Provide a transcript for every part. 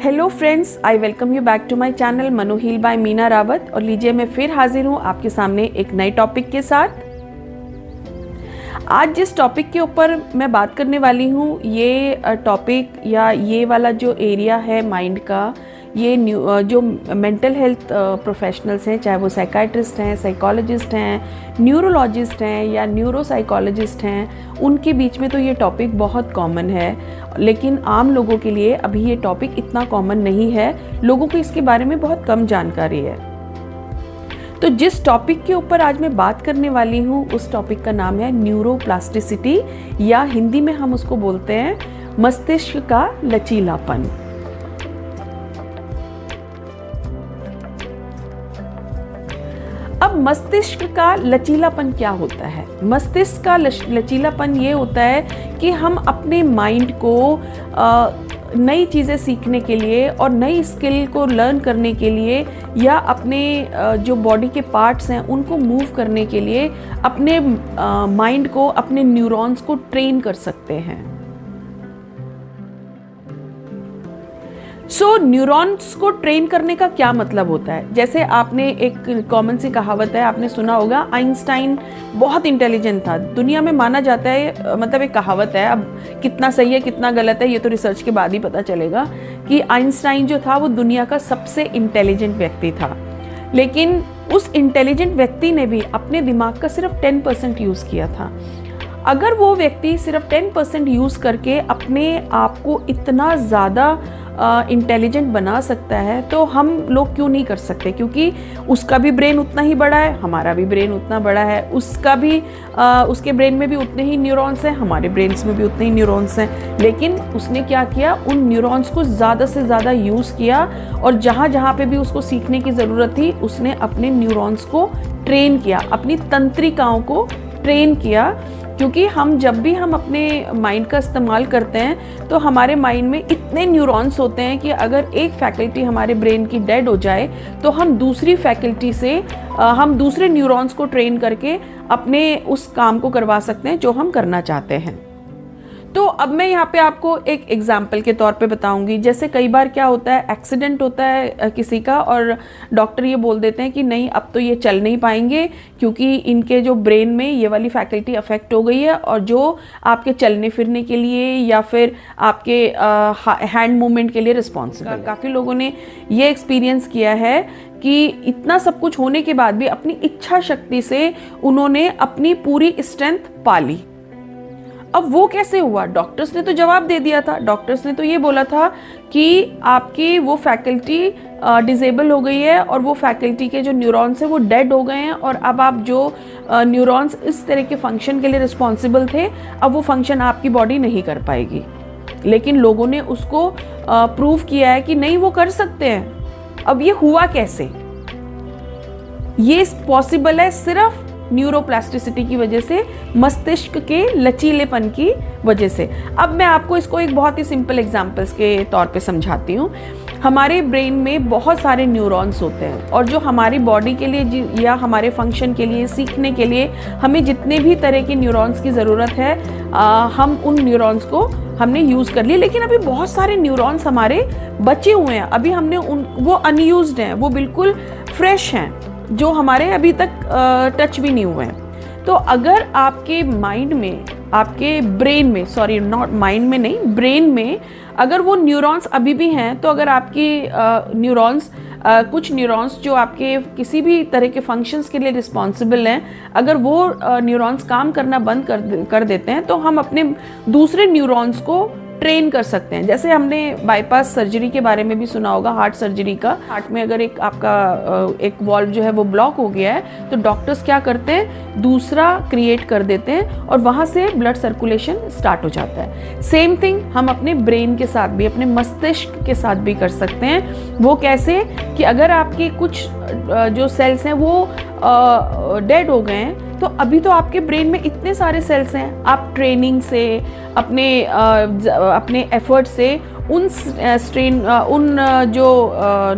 Hello friends, I welcome you back to my channel Mano heal by Meena Rawat. और लीजिए, मैं फिर हाजिर हूँ आपके सामने एक नए टॉपिक के साथ। आज जिस टॉपिक के ऊपर मैं बात करने वाली हूँ, ये टॉपिक या ये वाला जो एरिया है माइंड का, ये जो मेंटल हेल्थ प्रोफेशनल्स हैं, चाहे वो साइकाइट्रिस्ट हैं, साइकोलॉजिस्ट हैं, न्यूरोलॉजिस्ट हैं या न्यूरोसाइकोलॉजिस्ट हैं, उनके बीच में तो ये टॉपिक बहुत कॉमन है। लेकिन आम लोगों के लिए अभी ये टॉपिक इतना कॉमन नहीं है, लोगों को इसके बारे में बहुत कम जानकारी है। तो जिस टॉपिक के ऊपर आज मैं बात करने वाली हूँ, उस टॉपिक का नाम है न्यूरोप्लास्टिसिटी, या हिंदी में हम उसको बोलते हैं मस्तिष्क का लचीलापन। अब मस्तिष्क का लचीलापन क्या होता है? मस्तिष्क का लचीलापन ये होता है कि हम अपने माइंड को नई चीज़ें सीखने के लिए और नई स्किल को लर्न करने के लिए, या अपने जो बॉडी के पार्ट्स हैं उनको मूव करने के लिए अपने माइंड को, अपने न्यूरॉन्स को ट्रेन कर सकते हैं। न्यूरॉन्स को ट्रेन करने का क्या मतलब होता है? जैसे आपने एक कॉमन सी कहावत है, आपने सुना होगा, आइंस्टाइन बहुत इंटेलिजेंट था। दुनिया में माना जाता है, मतलब एक कहावत है, अब कितना सही है कितना गलत है ये तो रिसर्च के बाद ही पता चलेगा, कि आइंस्टाइन जो था वो दुनिया का सबसे इंटेलिजेंट व्यक्ति था। लेकिन उस इंटेलिजेंट व्यक्ति ने भी अपने दिमाग का सिर्फ 10% यूज़ किया था। अगर वो व्यक्ति सिर्फ 10% यूज़ करके अपने आप को इतना ज़्यादा इंटेलिजेंट बना सकता है, तो हम लोग क्यों नहीं कर सकते? क्योंकि उसका भी ब्रेन उतना ही बड़ा है, हमारा भी ब्रेन उतना बड़ा है, उसका भी उसके ब्रेन में भी उतने ही न्यूरॉन्स हैं, हमारे ब्रेन्स में भी उतने ही न्यूरॉन्स हैं। लेकिन उसने क्या किया, उन न्यूरॉन्स को ज़्यादा से ज़्यादा यूज़ किया, और जहाँ जहाँ पे भी उसको सीखने की ज़रूरत थी, उसने अपने न्यूरॉन्स को ट्रेन किया, अपनी तंत्रिकाओं को ट्रेन किया। क्योंकि जब भी हम अपने माइंड का इस्तेमाल करते हैं, तो हमारे माइंड में इतने न्यूरॉन्स होते हैं कि अगर एक फैकल्टी हमारे ब्रेन की डेड हो जाए, तो हम दूसरी फैकल्टी से हम दूसरे न्यूरॉन्स को ट्रेन करके अपने उस काम को करवा सकते हैं जो हम करना चाहते हैं। तो अब मैं यहाँ पे आपको एक एग्जाम्पल के तौर पे बताऊंगी। जैसे कई बार क्या होता है, एक्सीडेंट होता है किसी का, और डॉक्टर ये बोल देते हैं कि नहीं, अब तो ये चल नहीं पाएंगे, क्योंकि इनके जो ब्रेन में ये वाली फैकल्टी अफेक्ट हो गई है, और जो आपके चलने फिरने के लिए या फिर आपके हैंड मूवमेंट के लिए रिस्पॉन्सिबल है। काफ़ी लोगों ने ये एक्सपीरियंस किया है कि इतना सब कुछ होने के बाद भी अपनी इच्छा शक्ति से उन्होंने अपनी पूरी स्ट्रेंथ पा ली। अब वो कैसे हुआ? डॉक्टर्स ने तो जवाब दे दिया था। डॉक्टर्स ने तो ये बोला था कि आपकी वो फैकल्टी डिसेबल हो गई है, और वो फैकल्टी के जो न्यूरॉन्स हैं वो डेड हो गए हैं, और अब आप जो न्यूरॉन्स इस तरह के फंक्शन के लिए रिस्पॉन्सिबल थे, अब वो फंक्शन आपकी बॉडी नहीं कर पाएगी। लेकिन लोगों ने उसको प्रूव किया है कि नहीं, वो कर सकते हैं। अब ये हुआ कैसे? ये पॉसिबल है सिर्फ न्यूरोप्लास्टिसिटी की वजह से, मस्तिष्क के लचीलेपन की वजह से। अब मैं आपको इसको एक बहुत ही सिंपल एग्जांपल्स के तौर पे समझाती हूँ। हमारे ब्रेन में बहुत सारे न्यूरॉन्स होते हैं, और जो हमारी बॉडी के लिए या हमारे फंक्शन के लिए, सीखने के लिए हमें जितने भी तरह के न्यूरॉन्स की ज़रूरत है, हम उन न्यूरॉन्स को हमने यूज़ कर लिए। लेकिन अभी बहुत सारे न्यूरॉन्स हमारे बचे हुए हैं, अभी हमने वो अनयूज्ड हैं, वो बिल्कुल फ्रेश हैं, जो हमारे अभी तक टच भी नहीं हुए हैं। तो अगर आपके माइंड में, आपके ब्रेन में, सॉरी नॉट माइंड में नहीं, ब्रेन में अगर वो न्यूरॉन्स अभी भी हैं, तो अगर आपकी न्यूरॉन्स कुछ न्यूरॉन्स जो आपके किसी भी तरह के फंक्शंस के लिए रिस्पॉन्सिबल हैं, अगर वो न्यूरॉन्स काम करना बंद कर देते हैं, तो हम अपने दूसरे न्यूरॉन्स को ट्रेन कर सकते हैं। जैसे हमने बाईपास सर्जरी के बारे में भी सुना होगा, हार्ट सर्जरी का। हार्ट में अगर एक आपका एक वॉल्व जो है वो ब्लॉक हो गया है, तो डॉक्टर्स क्या करते हैं, दूसरा क्रिएट कर देते हैं, और वहाँ से ब्लड सर्कुलेशन स्टार्ट हो जाता है। सेम थिंग हम अपने ब्रेन के साथ भी, अपने मस्तिष्क के साथ भी कर सकते हैं। वो कैसे? कि अगर आपके कुछ जो सेल्स हैं वो डेड हो गए हैं, तो अभी तो आपके ब्रेन में इतने सारे सेल्स हैं, आप ट्रेनिंग से, अपने एफर्ट से उन जो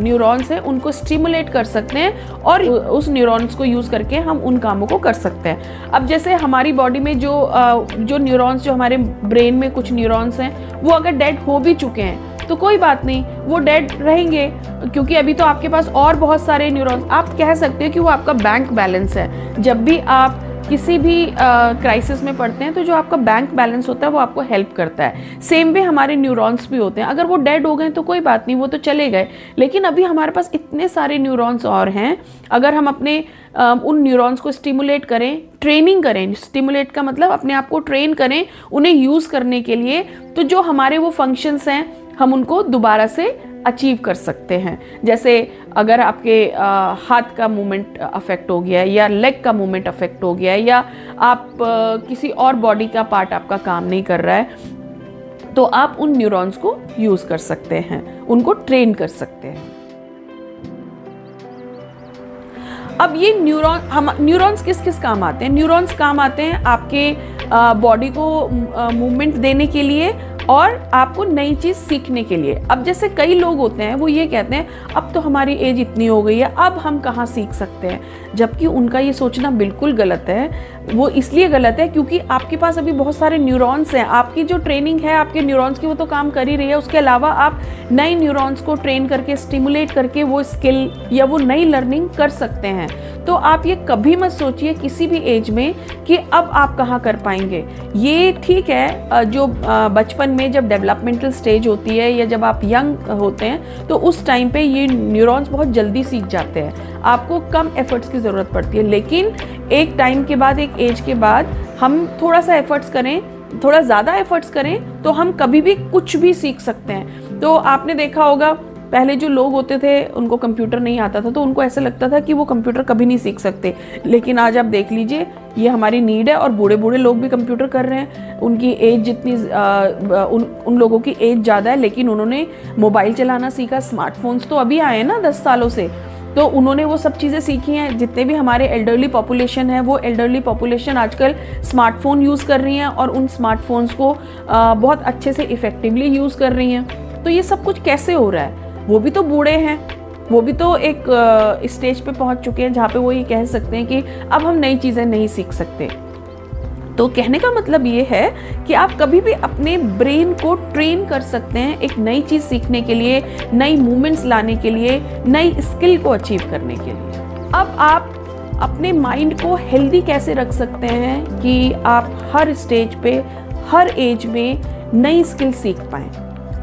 न्यूरॉन्स हैं उनको स्टिमुलेट कर सकते हैं और उस न्यूरॉन्स को यूज़ करके हम उन कामों को कर सकते हैं। अब जैसे हमारी बॉडी में जो न्यूरॉन्स, जो हमारे ब्रेन में कुछ न्यूरॉन्स हैं वो अगर डेड हो भी चुके हैं तो कोई बात नहीं, वो डेड रहेंगे, क्योंकि अभी तो आपके पास और बहुत सारे न्यूरॉन्स, आप कह सकते हो कि वो आपका बैंक बैलेंस है। जब भी आप किसी भी क्राइसिस में पड़ते हैं तो जो आपका बैंक बैलेंस होता है वो आपको हेल्प करता है। सेम वे हमारे न्यूरॉन्स भी होते हैं, अगर वो डेड हो गए तो कोई बात नहीं, वो तो चले गए, लेकिन अभी हमारे पास इतने सारे न्यूरॉन्स और हैं। अगर हम अपने उन न्यूरॉन्स को स्टिमुलेट करें, ट्रेनिंग करें, स्टिमुलेट का मतलब अपने आप को ट्रेन करें उन्हें यूज़ करने के लिए, तो जो हमारे वो फंक्शंस हैं हम उनको दोबारा से अचीव कर सकते हैं। जैसे अगर आपके हाथ का मूवमेंट अफेक्ट हो गया है या लेग का मूवमेंट अफेक्ट हो गया है या आप किसी और बॉडी का पार्ट आपका काम नहीं कर रहा है, तो आप उन न्यूरॉन्स को यूज़ कर सकते हैं, उनको ट्रेन कर सकते हैं। अब ये न्यूरॉन्स किस किस काम आते हैं? न्यूरॉन्स काम आते हैं आपके बॉडी को मूवमेंट देने के लिए और आपको नई चीज़ सीखने के लिए। अब जैसे कई लोग होते हैं वो ये कहते हैं अब तो हमारी एज इतनी हो गई है, अब हम कहाँ सीख सकते हैं, जबकि उनका ये सोचना बिल्कुल गलत है। वो इसलिए गलत है क्योंकि आपके पास अभी बहुत सारे न्यूरॉन्स हैं, आपकी जो ट्रेनिंग है आपके न्यूरॉन्स की वो तो काम कर ही रही है, उसके अलावा आप नए न्यूरॉन्स को ट्रेन करके, स्टिमुलेट करके वो स्किल या वो नई लर्निंग कर सकते हैं। तो आप ये कभी मत सोचिए किसी भी एज में कि अब आप कहाँ कर पाएंगे। ये ठीक है, जो बचपन में जब डेवलपमेंटल स्टेज होती है या जब आप यंग होते हैं तो उस टाइम पे ये न्यूरॉन्स बहुत जल्दी सीख जाते हैं, आपको कम एफर्ट्स की ज़रूरत पड़ती है। लेकिन एक टाइम के बाद, एक एज के बाद हम थोड़ा सा एफर्ट्स करें, थोड़ा ज़्यादा एफर्ट्स करें तो हम कभी भी कुछ भी सीख सकते हैं। तो आपने देखा होगा पहले जो लोग होते थे उनको कंप्यूटर नहीं आता था तो उनको ऐसा लगता था कि वो कंप्यूटर कभी नहीं सीख सकते, लेकिन आज आप देख लीजिए ये हमारी नीड है और बूढ़े बूढ़े लोग भी कंप्यूटर कर रहे हैं। उनकी एज जितनी उन लोगों की एज ज़्यादा है लेकिन उन्होंने मोबाइल चलाना सीखा, स्मार्टफोन्स तो अभी आए ना 10 सालों से, तो उन्होंने वो सब चीज़ें सीखी हैं। जितने भी हमारे एल्डरली पॉपुलेशन है वो एल्डरली पॉपुलेशन आजकल स्मार्टफोन यूज़ कर रही हैं और उन स्मार्टफोन्स को बहुत अच्छे से इफ़ेक्टिवली यूज़ कर रही हैं। तो ये सब कुछ कैसे हो रहा है? वो भी तो बूढ़े हैं, वो भी तो एक स्टेज पे पहुंच चुके हैं जहाँ पे वो ये कह सकते हैं कि अब हम नई चीज़ें नहीं सीख सकते। तो कहने का मतलब ये है कि आप कभी भी अपने ब्रेन को ट्रेन कर सकते हैं एक नई चीज़ सीखने के लिए, नई मूवमेंट्स लाने के लिए, नई स्किल को अचीव करने के लिए। अब आप अपने माइंड को हेल्दी कैसे रख सकते हैं कि आप हर स्टेज पे, हर एज में नई स्किल सीख पाएँ?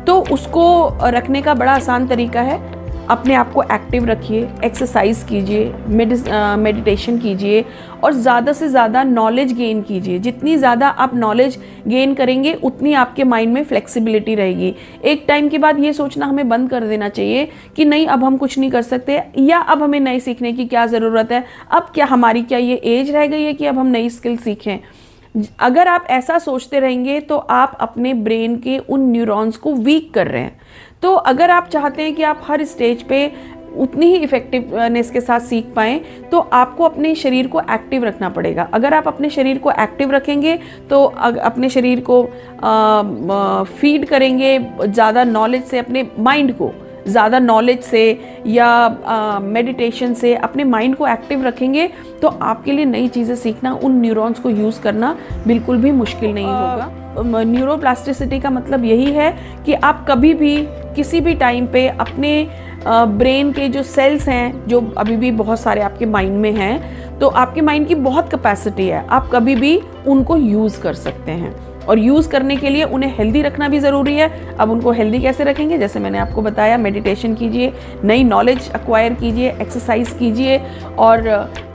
तो उसको रखने का बड़ा आसान तरीका है, अपने आप को एक्टिव रखिए, एक्सरसाइज कीजिए, मेडिटेशन कीजिए और ज़्यादा से ज़्यादा नॉलेज गेन कीजिए। जितनी ज़्यादा आप नॉलेज गेन करेंगे उतनी आपके माइंड में फ्लेक्सिबिलिटी रहेगी। एक टाइम के बाद ये सोचना हमें बंद कर देना चाहिए कि नहीं अब हम कुछ नहीं कर सकते या अब हमें नई सीखने की क्या ज़रूरत है, अब क्या हमारी क्या ये एज रह गई है कि अब हम नई स्किल सीखें। अगर आप ऐसा सोचते रहेंगे तो आप अपने ब्रेन के उन न्यूरॉन्स को वीक कर रहे हैं। तो अगर आप चाहते हैं कि आप हर स्टेज पे उतनी ही इफ़ेक्टिवनेस के साथ सीख पाएँ तो आपको अपने शरीर को एक्टिव रखना पड़ेगा। अगर आप अपने शरीर को एक्टिव रखेंगे तो अपने शरीर को फीड करेंगे ज़्यादा नॉलेज से, अपने माइंड को ज़्यादा नॉलेज से या मेडिटेशन से अपने माइंड को एक्टिव रखेंगे तो आपके लिए नई चीज़ें सीखना, उन न्यूरॉन्स को यूज़ करना बिल्कुल भी मुश्किल नहीं होगा। न्यूरोप्लास्टिसिटी का मतलब यही है कि आप कभी भी किसी भी टाइम पे अपने ब्रेन के जो सेल्स हैं, जो अभी भी बहुत सारे आपके माइंड में हैं, तो आपके माइंड की बहुत कैपेसिटी है, आप कभी भी उनको यूज़ कर सकते हैं। और यूज़ करने के लिए उन्हें हेल्दी रखना भी ज़रूरी है। अब उनको हेल्दी कैसे रखेंगे? जैसे मैंने आपको बताया, मेडिटेशन कीजिए, नई नॉलेज एक्वायर कीजिए, एक्सरसाइज कीजिए और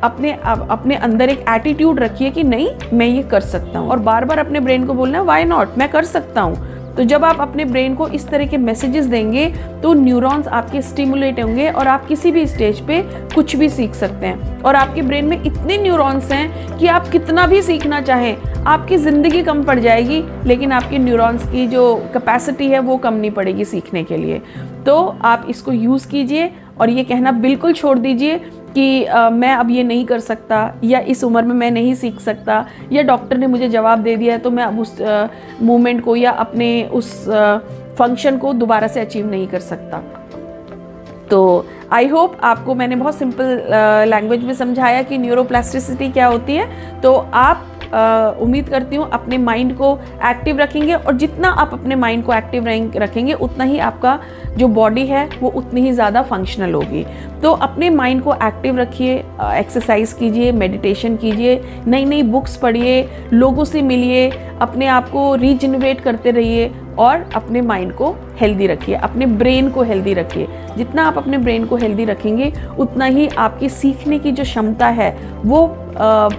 अपने अंदर एक एटीट्यूड रखिए कि नहीं मैं ये कर सकता हूँ, और बार बार अपने ब्रेन को बोलना व्हाई नॉट, मैं कर सकता हूँ। तो जब आप अपने ब्रेन को इस तरह के मैसेजेस देंगे तो न्यूरॉन्स आपके स्टिमुलेट होंगे और आप किसी भी स्टेज पे कुछ भी सीख सकते हैं। और आपके ब्रेन में इतने न्यूरॉन्स हैं कि आप कितना भी सीखना चाहें, आपकी ज़िंदगी कम पड़ जाएगी लेकिन आपके न्यूरॉन्स की जो कैपेसिटी है वो कम नहीं पड़ेगी सीखने के लिए। तो आप इसको यूज़ कीजिए और ये कहना बिल्कुल छोड़ दीजिए कि मैं अब ये नहीं कर सकता, या इस उम्र में मैं नहीं सीख सकता, या डॉक्टर ने मुझे जवाब दे दिया है तो मैं अब उस मूवमेंट को या अपने उस फंक्शन को दोबारा से अचीव नहीं कर सकता। तो आई होप आपको मैंने बहुत सिंपल लैंग्वेज में समझाया कि न्यूरोप्लास्टिसिटी क्या होती है। तो आप उम्मीद करती हूँ अपने माइंड को एक्टिव रखेंगे, और जितना आप अपने माइंड को एक्टिव रखेंगे उतना ही आपका जो बॉडी है वो उतनी ही ज़्यादा फंक्शनल होगी। तो अपने माइंड को एक्टिव रखिए, एक्सरसाइज कीजिए, मेडिटेशन कीजिए, नई नई बुक्स पढ़िए, लोगों से मिलिए, अपने आप को रीजनरेट करते रहिए और अपने माइंड को हेल्दी रखिए, अपने ब्रेन को हेल्दी रखिए। जितना आप अपने ब्रेन को हेल्दी रखेंगे उतना ही आपकी सीखने की जो क्षमता है वो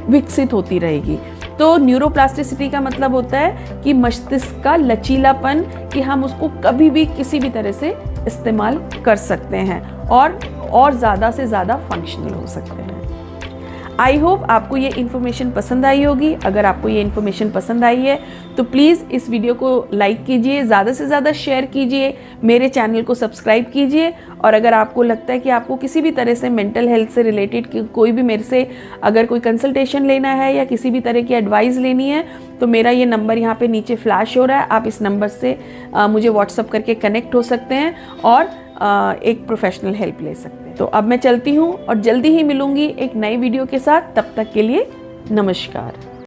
विकसित होती रहेगी। तो न्यूरोप्लास्टिसिटी का मतलब होता है कि मस्तिष्क का लचीलापन, कि हम उसको कभी भी किसी भी तरह से इस्तेमाल कर सकते हैं और ज़्यादा से ज़्यादा फंक्शनल हो सकते हैं। आई होप आपको ये इन्फॉर्मेशन पसंद आई होगी। अगर आपको ये इन्फॉर्मेशन पसंद आई है तो प्लीज़ इस वीडियो को लाइक कीजिए, ज़्यादा से ज़्यादा शेयर कीजिए, मेरे चैनल को सब्सक्राइब कीजिए। और अगर आपको लगता है कि आपको किसी भी तरह से मेंटल हेल्थ से रिलेटेड कोई भी मेरे से अगर कोई कंसल्टेशन लेना है या किसी भी तरह की एडवाइस लेनी है तो मेरा ये नंबर यहाँ पे नीचे फ्लैश हो रहा है, आप इस नंबर से मुझे व्हाट्सअप करके कनेक्ट हो सकते हैं और एक प्रोफेशनल हेल्प ले सकते हैं। तो अब मैं चलती हूँ और जल्दी ही मिलूंगी एक नई वीडियो के साथ। तब तक के लिए नमस्कार।